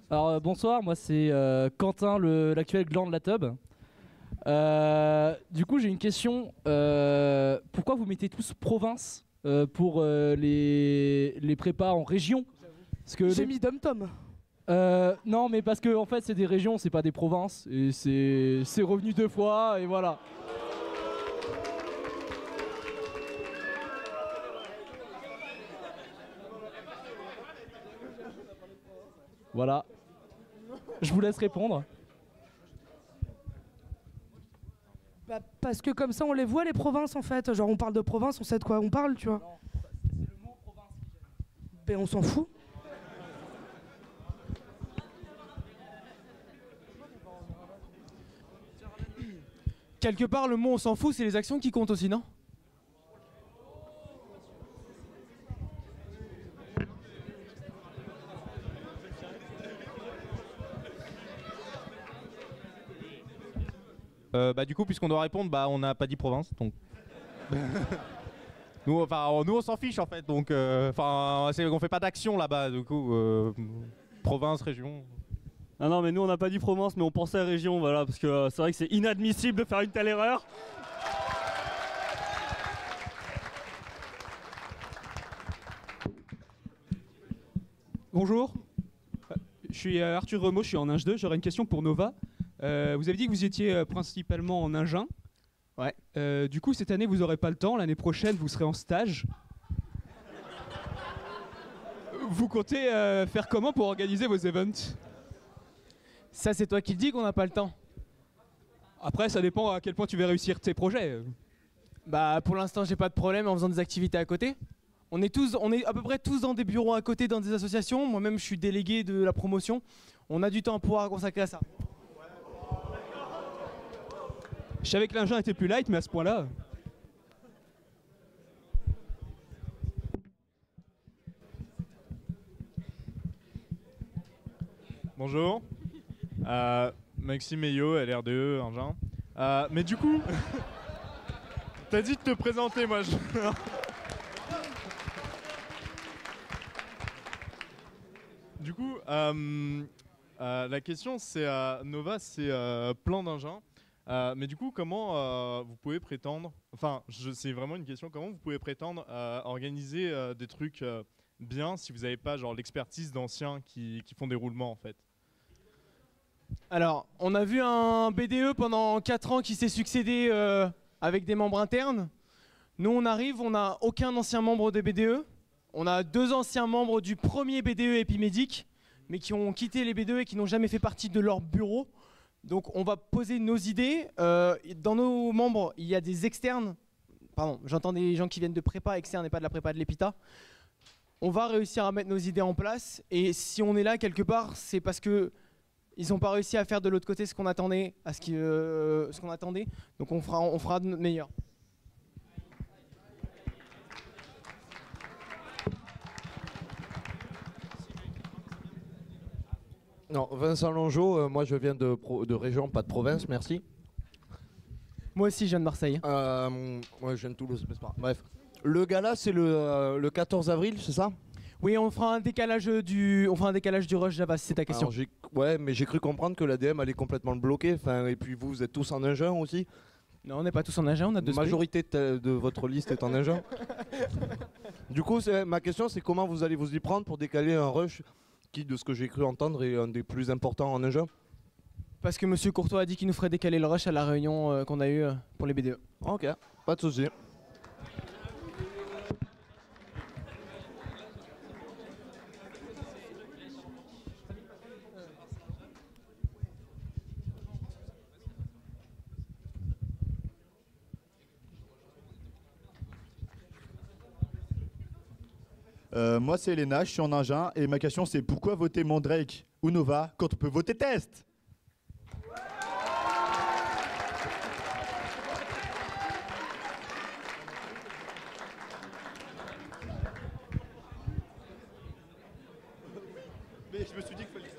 Alors bonsoir, moi c'est Quentin, l'actuel gland de la tub. Du coup j'ai une question. Pourquoi vous mettez tous province pour les prépas en région? Parce que J'ai mis Dom Tom. non mais parce que en fait c'est des régions, c'est pas des provinces. Et c'est revenu 2 fois et voilà. Voilà. Je vous laisse répondre. Bah, parce que comme ça on les voit les provinces en fait. Genre on parle de province, on sait de quoi on parle, tu vois. Non, c'est le mot province qui gêne. Ben on s'en fout. Quelque part, le mot on s'en fout, c'est les actions qui comptent aussi, non? Du coup, puisqu'on doit répondre, on n'a pas dit province, donc. nous, on s'en fiche en fait, donc. On fait pas d'action là-bas, du coup. Province, région. Ah non, mais nous on n'a pas dit province, mais on pensait à région, voilà, parce que c'est vrai que c'est inadmissible de faire une telle erreur. Bonjour, je suis Arthur Remo, je suis en Ing 2, j'aurais une question pour Nova. Vous avez dit que vous étiez principalement en Ing 1. Ouais. Du coup, cette année, vous n'aurez pas le temps, l'année prochaine, vous serez en stage. Vous comptez faire comment pour organiser vos events? Ça, c'est toi qui le dis qu'on n'a pas le temps. Après, ça dépend à quel point tu vas réussir tes projets. Bah, pour l'instant, j'ai pas de problème en faisant des activités à côté. On est à peu près tous dans des bureaux à côté, dans des associations. Moi-même, je suis délégué de la promotion. On a du temps à pouvoir consacrer à ça. Je savais que l'Ing 1 était plus light, mais à ce point-là... Bonjour. Maxime Eyo, LRDE, Engin. Mais du coup, t'as dit de te présenter, moi. Du coup, la question c'est Nova, c'est plein d'engins. Mais du coup, comment vous pouvez prétendre, c'est vraiment une question, comment vous pouvez prétendre organiser des trucs bien si vous n'avez pas genre l'expertise d'anciens qui font des roulements en fait? Alors, on a vu un BDE pendant 4 ans qui s'est succédé avec des membres internes. Nous, on arrive, on n'a aucun ancien membre de BDE. On a 2 anciens membres du premier BDE Epimédic, mais qui ont quitté les BDE et qui n'ont jamais fait partie de leur bureau. Donc, on va poser nos idées. Dans nos membres, il y a des externes. Pardon, j'entends des gens qui viennent de prépa externe et pas de la prépa de l'EPITA. On va réussir à mettre nos idées en place. Et si on est là quelque part, c'est parce que ils n'ont pas réussi à faire de l'autre côté ce qu'on attendait, ce qu'on attendait. Donc on fera de notre meilleur. Non, Vincent Longeau, moi je viens de région, pas de province, merci. Moi aussi, je viens de Marseille. Moi je viens de Toulouse, mais c'est pas grave. Bref. Le gala, c'est le 14 avril, c'est ça? Oui, on fera un décalage du rush Java, si c'est ta question. Alors, ouais, mais j'ai cru comprendre que l'ADM allait complètement le bloquer. Et puis vous êtes tous en Ingin aussi? Non, on n'est pas tous en Ingin, on a 2 La majorité de votre liste est en Ingin. Du coup, ma question, c'est comment vous allez vous y prendre pour décaler un rush qui, de ce que j'ai cru entendre, est un des plus importants en Ingin? Parce que Monsieur Courtois a dit qu'il nous ferait décaler le rush à la réunion qu'on a eue pour les BDE. Ok, pas de souci. Moi c'est Elena, je suis en Ingin et ma question c'est pourquoi voter Mandrake ou Nova quand on peut voter Test? Mais je me suis dit qu'il fallait...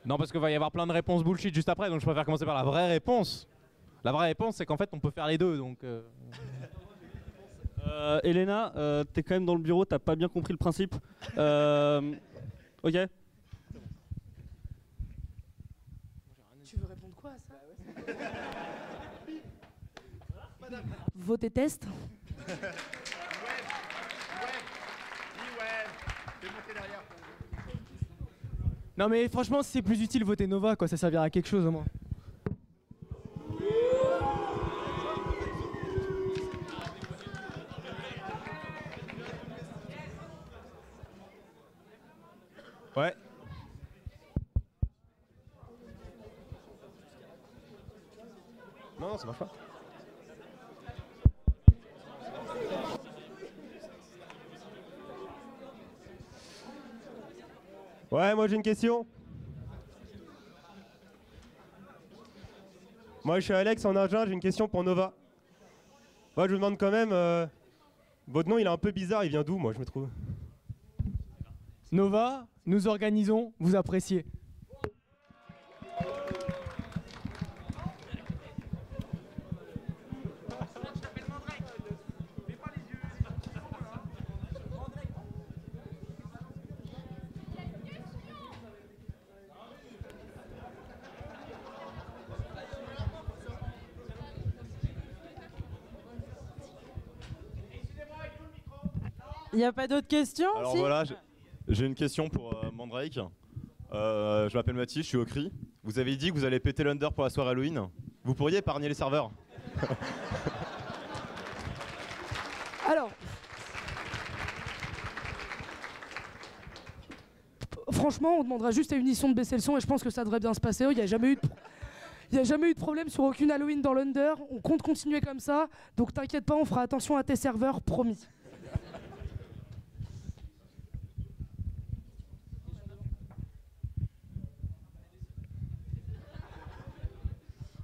Non, parce qu'il va y avoir plein de réponses bullshit juste après, donc je préfère commencer par la vraie réponse. La vraie réponse, c'est qu'en fait, on peut faire les deux, donc... Elena, t'es quand même dans le bureau, t'as pas bien compris le principe. Ok. Tu veux répondre quoi à ça? Votez test. Non mais franchement, si c'est plus utile, votez Nova, quoi, ça servira à quelque chose au moins. Ouais. Non, ça marche pas. Ouais, moi j'ai une question. Moi je suis Alex en Agen, j'ai une question pour Nova. Moi je vous demande quand même, votre nom il est un peu bizarre, il vient d'où moi je me trouve? Nova, nous organisons, vous appréciez. Il n'y a pas d'autres questions? Alors si voilà, j'ai une question pour Mandrake. Je m'appelle Mathis, je suis au CRI. Vous avez dit que vous allez péter l'under pour la soirée Halloween. Vous pourriez épargner les serveurs? Alors, franchement, on demandera juste à Unisson de baisser le son et je pense que ça devrait bien se passer. Il n'y a jamais eu de problème sur aucune Halloween dans l'Under. On compte continuer comme ça. Donc t'inquiète pas, on fera attention à tes serveurs, promis.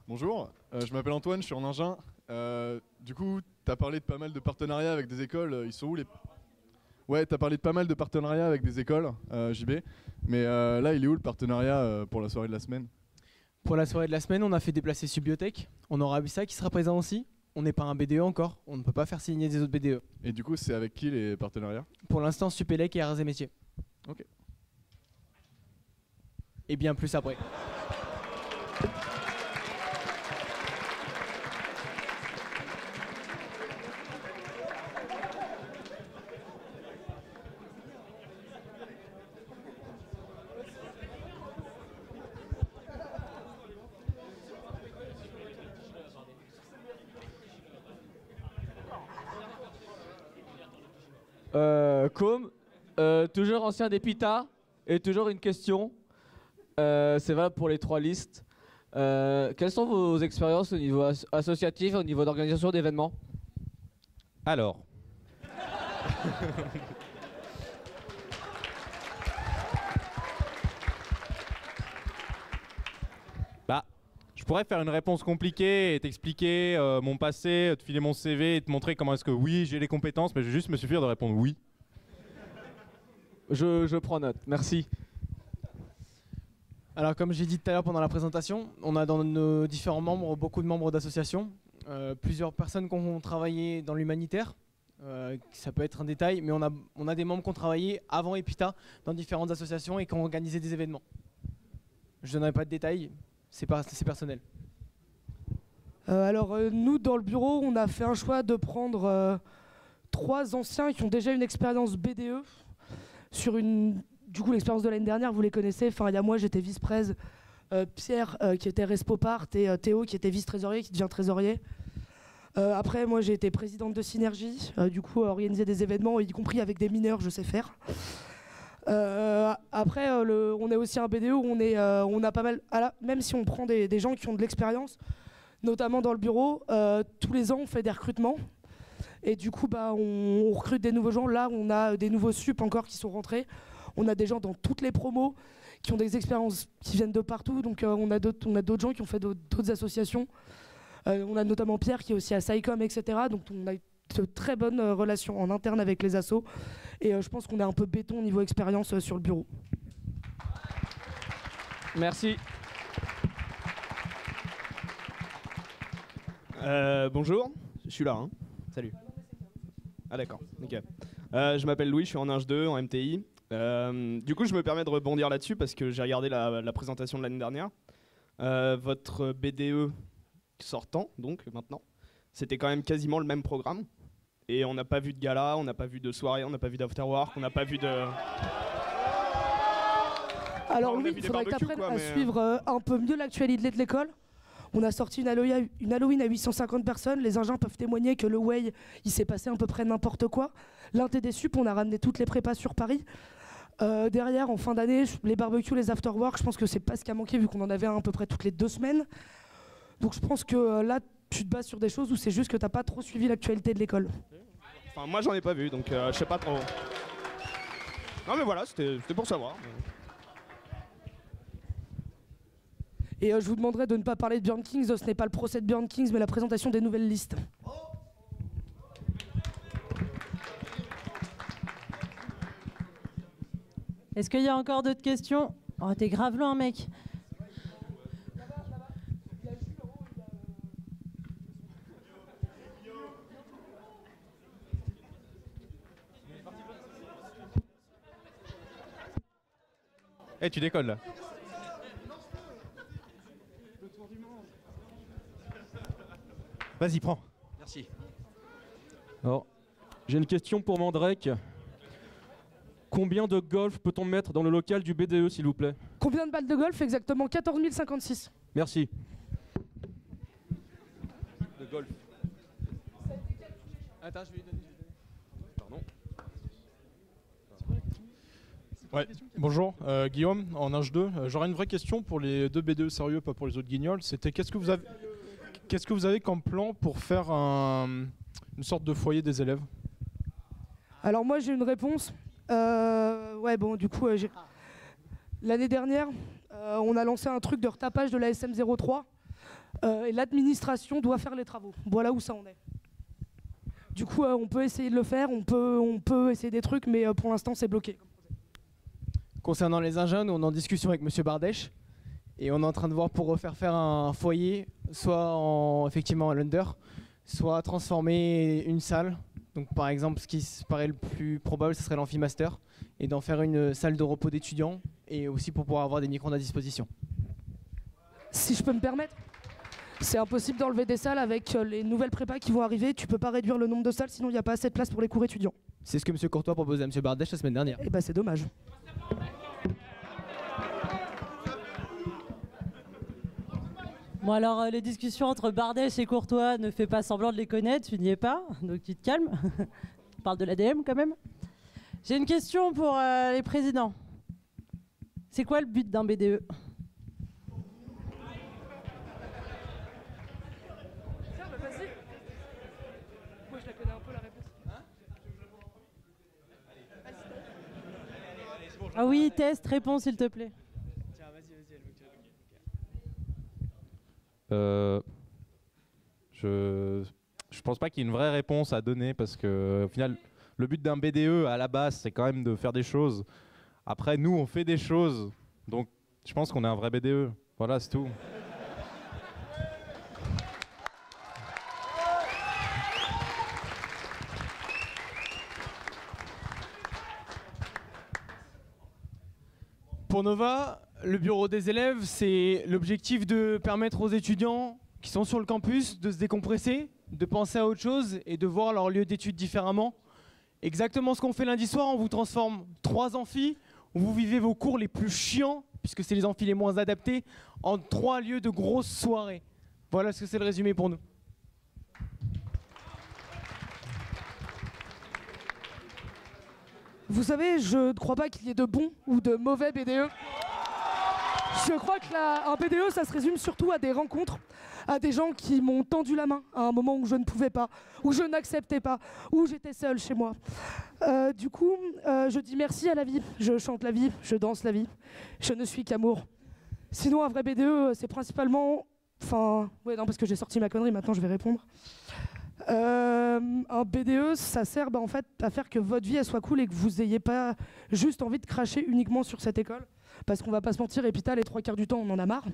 Bonjour, je m'appelle Antoine, je suis en Agen. Du coup, tu as parlé de pas mal de partenariats avec des écoles. Ils sont où les... Ouais, tu as parlé de pas mal de partenariats avec des écoles, JB. Mais là, il est où le partenariat pour la soirée de la semaine? Pour la soirée de la semaine, on a fait déplacer Subiotech. On aura Abissa qui sera présent aussi. On n'est pas un BDE encore, on ne peut pas faire signer des autres BDE. Et du coup, c'est avec qui les partenariats? Pour l'instant, Supélec et Arts et Métiers. Ok. Et bien plus après. Toujours ancien des PITA et toujours une question. C'est valable pour les trois listes. Quelles sont vos expériences au niveau associatif et au niveau d'organisation d'événements? Alors. Bah, je pourrais faire une réponse compliquée et t'expliquer mon passé, te filer mon CV et te montrer comment est-ce que oui, j'ai les compétences, mais je vais juste me suffire de répondre oui. Je prends note, merci. Alors comme j'ai dit tout à l'heure pendant la présentation, on a dans nos différents membres beaucoup de membres d'associations, plusieurs personnes qui ont travaillé dans l'humanitaire, ça peut être un détail, mais on a des membres qui ont travaillé avant EPITA dans différentes associations et qui ont organisé des événements. Je ne donnerai pas de détails, c'est personnel. Alors nous dans le bureau, on a fait un choix de prendre 3 anciens qui ont déjà une expérience BDE sur du coup l'expérience de l'année dernière, vous les connaissez. Enfin, il y a moi, j'étais vice-prés, Pierre qui était respopart et Théo qui était vice-trésorier, qui devient trésorier. Après, moi, j'ai été présidente de Synergie, du coup, organiser des événements, y compris avec des mineurs, je sais faire. Après, on est aussi un BDE où on a pas mal, même si on prend des gens qui ont de l'expérience, notamment dans le bureau, tous les ans, on fait des recrutements. Et du coup, on recrute des nouveaux gens. Là, on a des nouveaux sup encore qui sont rentrés. On a des gens dans toutes les promos qui ont des expériences qui viennent de partout. Donc, on a d'autres gens qui ont fait d'autres associations. On a notamment Pierre qui est aussi à SciCom, etc. Donc, on a de très bonnes relations en interne avec les assos. Et je pense qu'on est un peu béton au niveau expérience sur le bureau. Merci. Bonjour, je suis là. Hein. Salut. Ah d'accord, nickel. Je m'appelle Louis, je suis en Ing 2, en MTI. Du coup, je me permets de rebondir là-dessus parce que j'ai regardé la présentation de l'année dernière. Votre BDE sortant, donc maintenant, c'était quand même quasiment le même programme. Et on n'a pas vu de gala, on n'a pas vu de soirée, on n'a pas vu d'afterwork, on n'a pas vu de... Alors on a oui, vu il des faudrait que tu barbecues, apprennes quoi, à mais, suivre un peu mieux l'actualité de l'école. On a sorti une Halloween à 850 personnes. Les engins peuvent témoigner que le Way, il s'est passé à peu près n'importe quoi. L'inté des sup, on a ramené toutes les prépas sur Paris. Derrière, en fin d'année, les barbecues, les afterwork, je pense que c'est pas ce qui a manqué vu qu'on en avait un à peu près toutes les 2 semaines. Donc je pense que là, tu te bases sur des choses où c'est juste que t'as pas trop suivi l'actualité de l'école. Enfin, moi, j'en ai pas vu, donc je sais pas trop. Non mais voilà, c'était pour savoir. Et je vous demanderai de ne pas parler de Burn Kings, ce n'est pas le procès de Burn Kings, mais la présentation des nouvelles listes. Est-ce qu'il y a encore d'autres questions? Oh, t'es grave loin, mec. Eh, tu décolles là. Vas-y, prends. Merci. Alors, j'ai une question pour Mandrake. Combien de golf peut-on mettre dans le local du BDE, s'il vous plaît? Combien de balles de golf? Exactement 14 056. Merci. De golf. Attends, je vais lui donner. Pardon. Ouais. Bonjour, Guillaume, en Ing 2. J'aurais une vraie question pour les 2 BDE sérieux, pas pour les autres guignols. C'était qu'est-ce que vous avez comme plan pour faire une sorte de foyer des élèves? Alors moi j'ai une réponse. Ouais bon du coup l'année dernière on a lancé un truc de retapage de la SM03 et l'administration doit faire les travaux. Voilà où ça en est. Du coup on peut essayer de le faire, on peut essayer des trucs mais pour l'instant c'est bloqué. Concernant les engins, nous on est en discussion avec Monsieur Bardèche et on est en train de voir pour refaire faire un foyer, soit effectivement à l'under, soit transformer une salle. Donc par exemple, ce qui paraît le plus probable, ce serait l'amphimaster, et d'en faire une salle de repos d'étudiants, et aussi pour pouvoir avoir des micro-ondes à disposition. Si je peux me permettre, c'est impossible d'enlever des salles avec les nouvelles prépas qui vont arriver. Tu peux pas réduire le nombre de salles, sinon il n'y a pas assez de place pour les cours étudiants. C'est ce que M. Courtois proposait à M. Bardèche la semaine dernière. Et bah c'est dommage. Bon alors les discussions entre Bardèche et Courtois, ne fais pas semblant de les connaître, tu n'y es pas, donc tu te calmes. On parle de l'ADM quand même. J'ai une question pour les présidents. C'est quoi le but d'un BDE? Moi je la connais un peu la réponse. Ah oui, test, réponds s'il te plaît. Je pense pas qu'il y ait une vraie réponse à donner parce que au final, le but d'un BDE à la base, c'est quand même de faire des choses. Après, nous, on fait des choses, donc je pense qu'on est un vrai BDE. Voilà, c'est tout. Pour Nova, le bureau des élèves, c'est l'objectif de permettre aux étudiants qui sont sur le campus de se décompresser, de penser à autre chose et de voir leur lieu d'études différemment. Exactement ce qu'on fait lundi soir, on vous transforme 3 amphis où vous vivez vos cours les plus chiants, puisque c'est les amphis les moins adaptés, en 3 lieux de grosses soirées. Voilà ce que c'est le résumé pour nous. Vous savez, je ne crois pas qu'il y ait de bons ou de mauvais BDE. Je crois qu'un BDE, ça se résume surtout à des rencontres, à des gens qui m'ont tendu la main à un moment où je ne pouvais pas, où je n'acceptais pas, où j'étais seule chez moi. Du coup, je dis merci à la vie. Je chante la vie, je danse la vie. Je ne suis qu'amour. Sinon, un vrai BDE, c'est principalement... Enfin, ouais, non, parce que j'ai sorti ma connerie, maintenant je vais répondre. Un BDE, ça sert en fait à faire que votre vie elle soit cool et que vous n'ayez pas juste envie de cracher uniquement sur cette école. Parce qu'on va pas se mentir, Epita, les 3/4 du temps, on en a marre.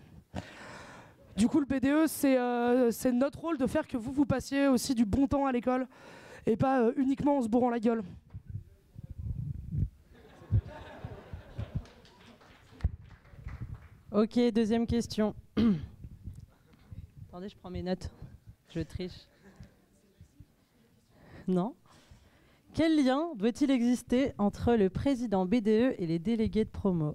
Du coup, le BDE, c'est notre rôle de faire que vous passiez aussi du bon temps à l'école et pas uniquement en se bourrant la gueule. Ok, deuxième question. Attendez, je prends mes notes. Je triche. Non. Quel lien doit-il exister entre le président BDE et les délégués de promo?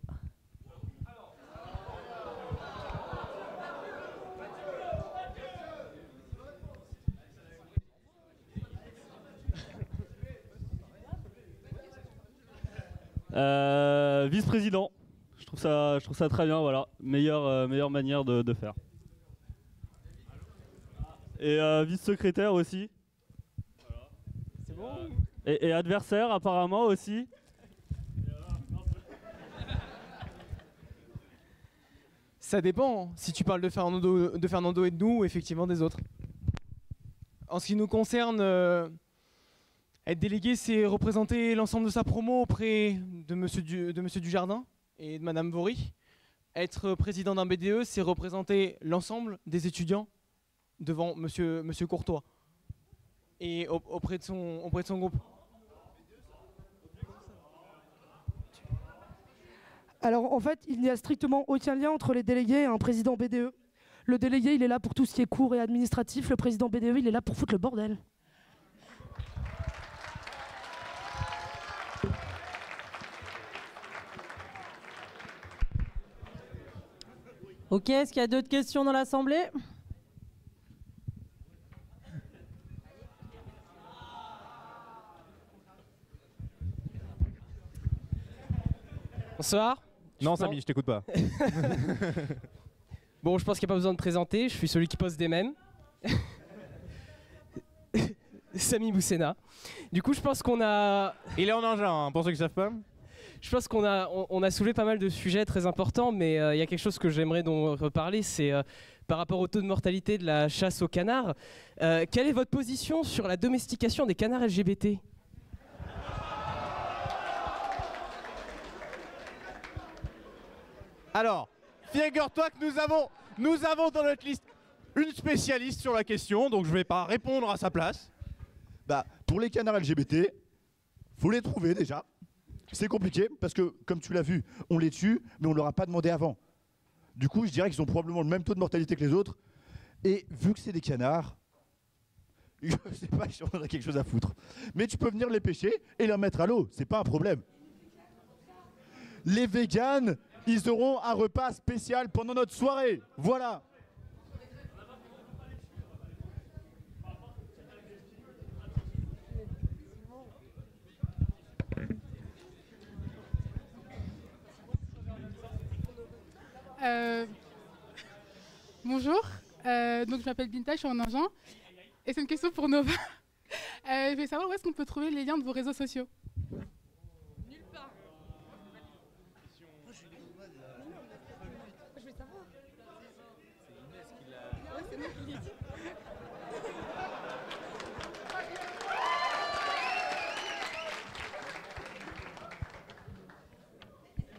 Vice-président. Je trouve ça très bien, voilà. Meilleure manière de faire. Et vice-secrétaire aussi. C'est bon. Et adversaire apparemment aussi. Ça dépend. Si tu parles de Fernando et de nous, ou effectivement des autres. En ce qui nous concerne, être délégué, c'est représenter l'ensemble de sa promo auprès de Monsieur Dujardin et de Madame Vory. Être président d'un BDE, c'est représenter l'ensemble des étudiants devant Monsieur Courtois et auprès de son groupe. Alors en fait, il n'y a strictement aucun lien entre les délégués et un président BDE. Le délégué, il est là pour tout ce qui est cours et administratif. Le président BDE, il est là pour foutre le bordel. Ok, est-ce qu'il y a d'autres questions dans l'Assemblée? Bonsoir. Non, Samy, je t'écoute pas. Bon, je pense qu'il n'y a pas besoin de présenter. Je suis celui qui pose des mèmes. Samy Boussena. Du coup, je pense qu'on a... Il est en engin, hein, pour ceux qui ne savent pas. Je pense qu'on a soulevé pas mal de sujets très importants, mais il y a quelque chose que j'aimerais donc reparler, c'est par rapport au taux de mortalité de la chasse aux canards. Quelle est votre position sur la domestication des canards LGBT ? Alors, figure-toi que nous avons dans notre liste une spécialiste sur la question, donc je vais pas répondre à sa place. Bah, pour les canards LGBT, faut les trouver déjà. C'est compliqué parce que, comme tu l'as vu, on les tue, mais on leur a pas demandé avant. Du coup, je dirais qu'ils ont probablement le même taux de mortalité que les autres. Et vu que c'est des canards, je sais pas si on aurait quelque chose à foutre. Mais tu peux venir les pêcher et les mettre à l'eau, c'est pas un problème. Les véganes, ils auront un repas spécial pendant notre soirée. Voilà. Bonjour, donc je m'appelle Binta, je suis en Agen. Et c'est une question pour Nova. Je vais savoir où est-ce qu'on peut trouver les liens de vos réseaux sociaux. Nulle part. Je vais savoir. C'est Inès qui l'a... Ouais, c'est moi qui l'ai dit.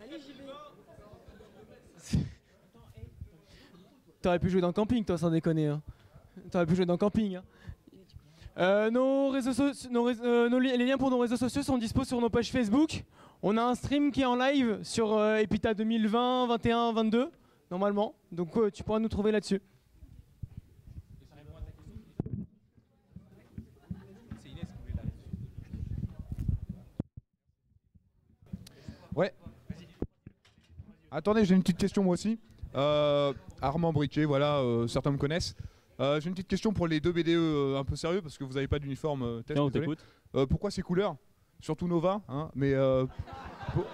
Allez, j'y vais. T'aurais pu jouer dans Camping, toi, sans déconner. Hein. T'aurais pu jouer dans Camping. Hein. Les liens pour nos réseaux sociaux sont dispo sur nos pages Facebook. On a un stream qui est en live sur Epita 2020, 21, 22, normalement. Donc tu pourras nous trouver là-dessus. Ouais. Attendez, j'ai une petite question moi aussi. Armand Briquet, voilà, certains me connaissent. J'ai une petite question pour les deux BDE un peu sérieux parce que vous n'avez pas d'uniforme test. Non, on t'écoute. Pourquoi ces couleurs? Surtout Nova, hein, mais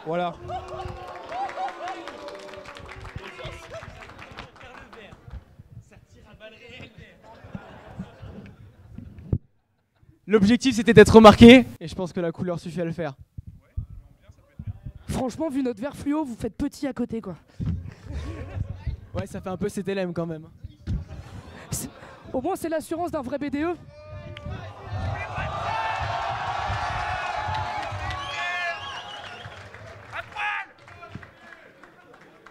voilà. L'objectif c'était d'être remarqué et je pense que la couleur suffit à le faire. Franchement, vu notre vert fluo, vous faites petit à côté, quoi. Ouais, ça fait un peu CTLM quand même. Au moins, c'est l'assurance d'un vrai BDE.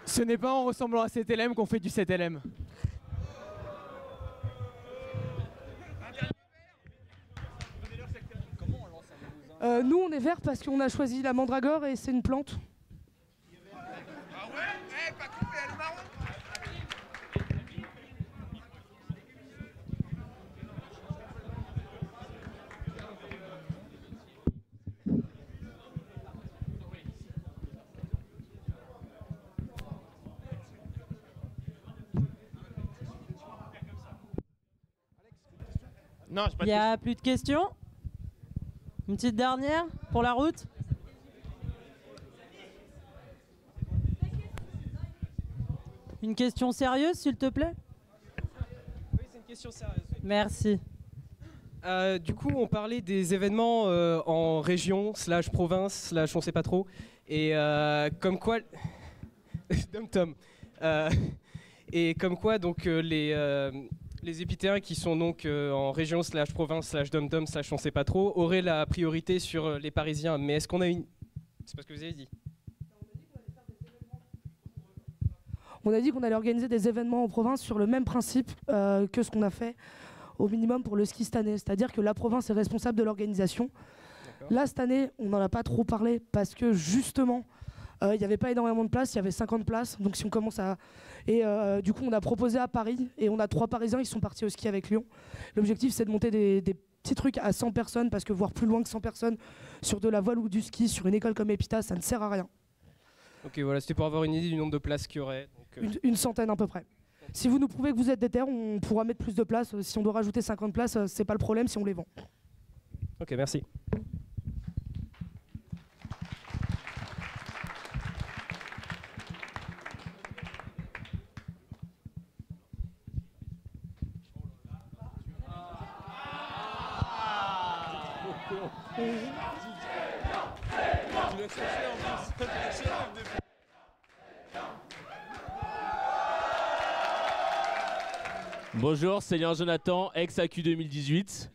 Ce n'est pas en ressemblant à CTLM qu'on fait du CTLM. Nous, on est vert parce qu'on a choisi la mandragore et c'est une plante. Non, j'ai pas Il de n'y a plus de questions? Une petite dernière pour la route? Une question sérieuse, s'il te plaît? Oui, c'est une question sérieuse. Merci. Du coup, on parlait des événements en région, / province, / on sait pas trop. Et comme quoi. Dom-tom. Et comme quoi, donc, les épithéens qui sont donc en région / province / dom-tom / on sait pas trop auraient la priorité sur les Parisiens. Mais est-ce qu'on a une. C'est pas ce que vous avez dit. On a dit qu'on allait organiser des événements en province sur le même principe que ce qu'on a fait au minimum pour le ski cette année. C'est-à-dire que la province est responsable de l'organisation. Là, cette année, on n'en a pas trop parlé parce que justement, il n'y avait pas énormément de places, il y avait 50 places. Donc si on commence à... Et du coup, on a proposé à Paris et on a 3 Parisiens, ils sont partis au ski avec Lyon. L'objectif, c'est de monter des petits trucs à 100 personnes parce que voir plus loin que 100 personnes sur de la voile ou du ski, sur une école comme Epita, ça ne sert à rien. Ok, voilà, c'était pour avoir une idée du nombre de places qu'il y aurait. Donc, Une centaine à peu près. Si vous nous prouvez que vous êtes déter, on pourra mettre plus de places. Si on doit rajouter 50 places, c'est pas le problème si on les vend. Ok, merci. Bonjour, c'est Léon Jonathan, ex-AQ 2018.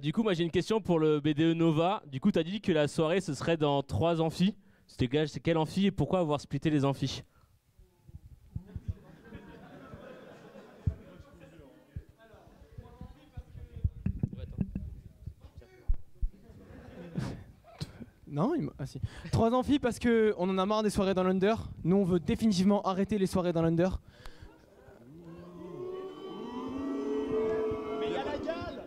Du coup, moi j'ai une question pour le BDE Nova. Du coup, tu as dit que la soirée ce serait dans 3 amphis. C'est quel amphi et pourquoi avoir splitté les amphis? Non, ah si. 3 amphis parce que on en a marre des soirées dans l'Under. Nous, on veut définitivement arrêter les soirées dans l'Under. Mais il y a la gale.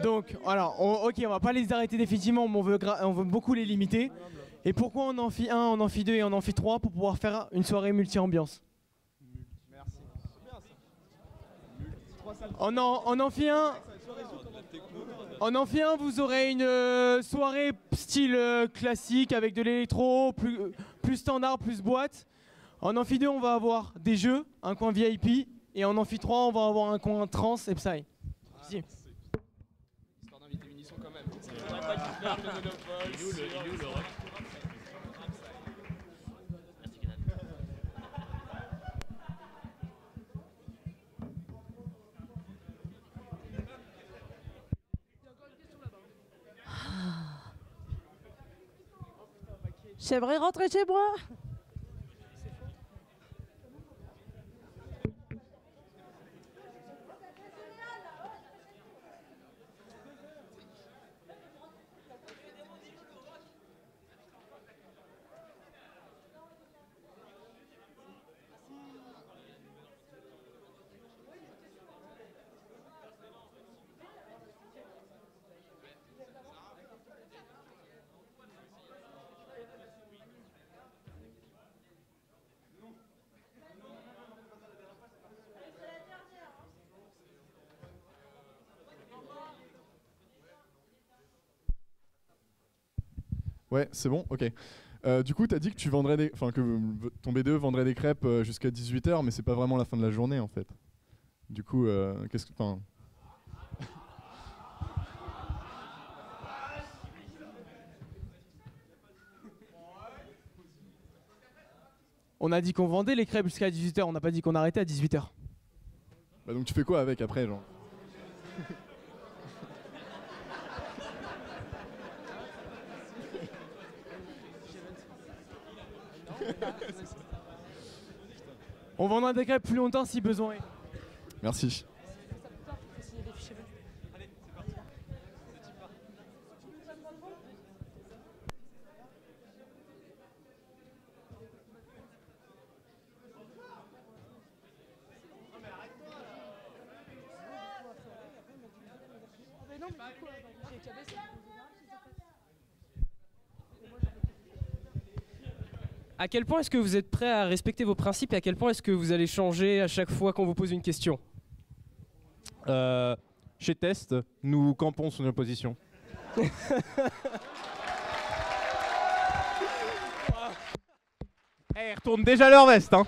Donc, alors, ok, on va pas les arrêter définitivement, mais on veut beaucoup les limiter. Et pourquoi on en fit 1, on en fit 2 et on en fit 3 pour pouvoir faire une soirée multi-ambiance? On en fit un. On en fait un, vous aurez une soirée style classique avec de l'électro, plus standard, plus boîte. En amphi 2, on va avoir des jeux, un coin VIP. Et en amphi 3, on va avoir un coin trans et psy. Si. Histoire d'inviter Unisson quand même. J'aimerais rentrer chez moi. Ouais, c'est bon, ok. Du coup, tu as dit que tu vendrais que ton BDE vendrait des crêpes jusqu'à 18h, mais c'est pas vraiment la fin de la journée en fait. Du coup, qu'est-ce que. On a dit qu'on vendait les crêpes jusqu'à 18h, on n'a pas dit qu'on arrêtait à 18h. Bah donc tu fais quoi avec après, genre? On vendra des crêpes plus longtemps si besoin est. Merci. À quel point est-ce que vous êtes prêt à respecter vos principes et à quel point est-ce que vous allez changer à chaque fois qu'on vous pose une question? Chez Test, nous campons sur nos positions. Ils retournent déjà leur veste, hein.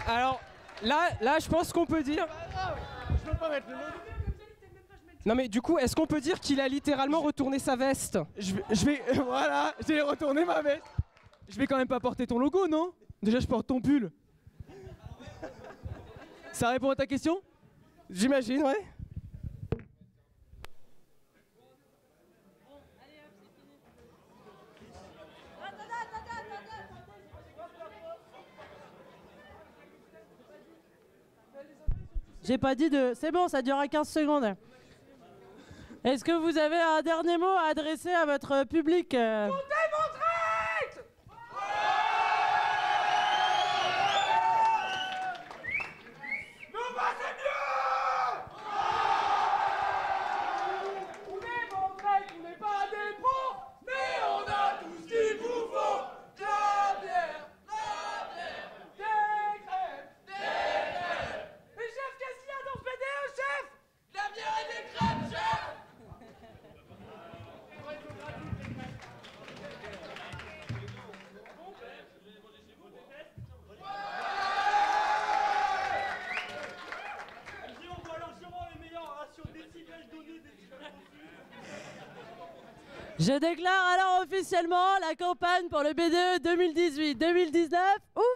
Alors, là, je pense qu'on peut dire... Je peux pas mettre le logo. Non mais du coup, est-ce qu'on peut dire qu'il a littéralement retourné sa veste? Voilà, j'ai retourné ma veste. Je vais quand même pas porter ton logo, non? Déjà, je porte ton pull. Ça répond à ta question? J'imagine, ouais. J'ai pas dit de... C'est bon, ça durera 15 secondes. Est-ce que vous avez un dernier mot à adresser à votre public Je déclare alors officiellement la campagne pour le BDE 2018-2019 ouverte.